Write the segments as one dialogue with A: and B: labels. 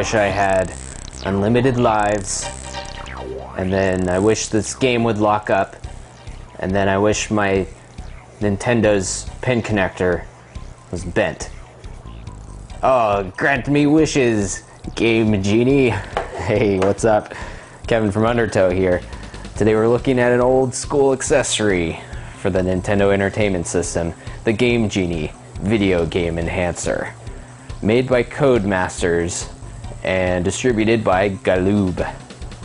A: wish I had unlimited lives, and then I wish this game would lock up, and then I wish my Nintendo's pin connector was bent. Oh, grant me wishes, Game Genie. Hey, what's up? Kevin from Undertow here. Today we're looking at an old school accessory for the Nintendo Entertainment System, the Game Genie video game enhancer. Made by Codemasters and distributed by Galoob.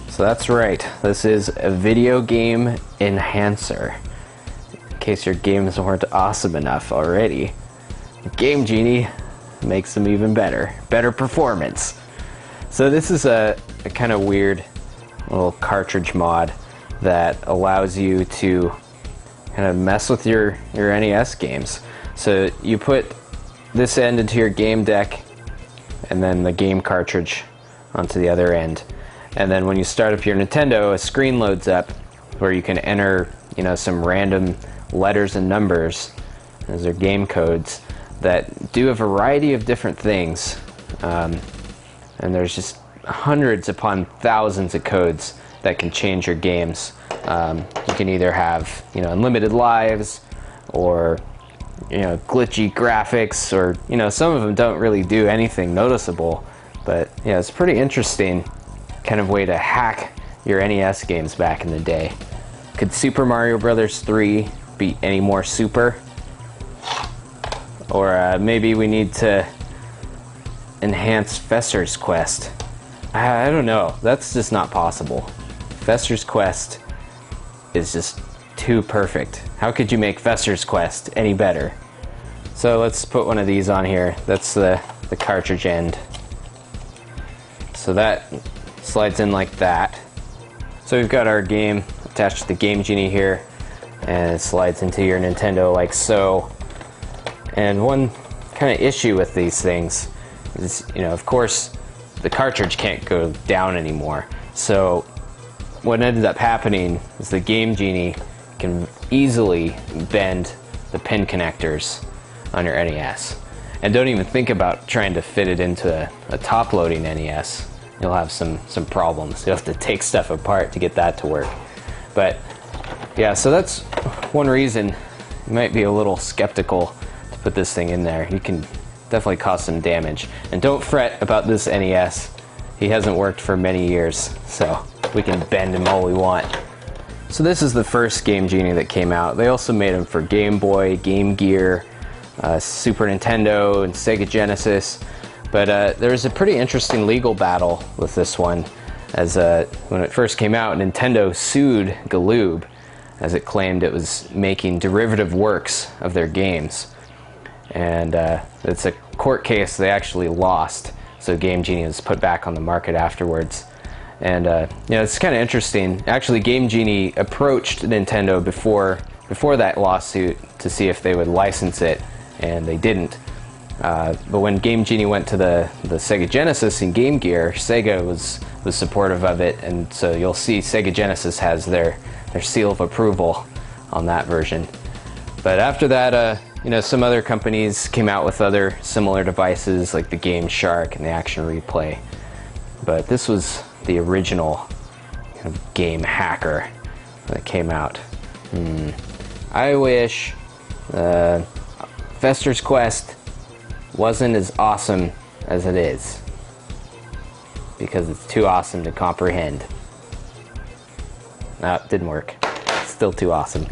A: So that's right, this is a video game enhancer. In case your games weren't awesome enough already, Game Genie makes them even better. Better performance. So this is a kind of weird little cartridge mod that allows you to kind of mess with your NES games. So you put this end into your game deck and then the game cartridge onto the other end. And then when you start up your Nintendo, a screen loads up where you can enter, some random letters and numbers as their game codes that do a variety of different things. And there's just hundreds upon thousands of codes that can change your games. You can either have, unlimited lives, or glitchy graphics, or some of them don't really do anything noticeable, but it's a pretty interesting kind of way to hack your NES games back in the day. Could Super Mario Bros. 3 be any more super? Or maybe we need to enhance Fester's Quest. I don't know, that's just not possible. Fester's Quest is just too perfect. How could you make Fester's Quest any better? So let's put one of these on here. That's the cartridge end. So that slides in like that. So we've got our game attached to the Game Genie here, and it slides into your Nintendo like so. And one kind of issue with these things is, of course, the cartridge can't go down anymore. So what ended up happening is the Game Genie can easily bend the pin connectors on your NES. And don't even think about trying to fit it into a top-loading NES. You'll have some problems. You'll have to take stuff apart to get that to work. But yeah, so that's one reason you might be a little skeptical to put this thing in there. You can definitely cause some damage. And don't fret about this NES. He hasn't worked for many years, so we can bend him all we want. So this is the first Game Genie that came out. They also made them for Game Boy, Game Gear, Super Nintendo, and Sega Genesis. But there was a pretty interesting legal battle with this one, as when it first came out, Nintendo sued Galoob as it claimed it was making derivative works of their games. And it's a court case they actually lost, so Game Genie was put back on the market afterwards. And it's kind of interesting. Actually, Game Genie approached Nintendo before that lawsuit to see if they would license it, and they didn't. But when Game Genie went to the Sega Genesis and Game Gear, Sega was supportive of it, and so you'll see Sega Genesis has their seal of approval on that version. But after that, some other companies came out with other similar devices, like the Game Shark and the Action Replay. But this was the original kind of game hacker that came out. I wish Fester's Quest wasn't as awesome as it is, because it's too awesome to comprehend. No, it didn't work. It's still too awesome.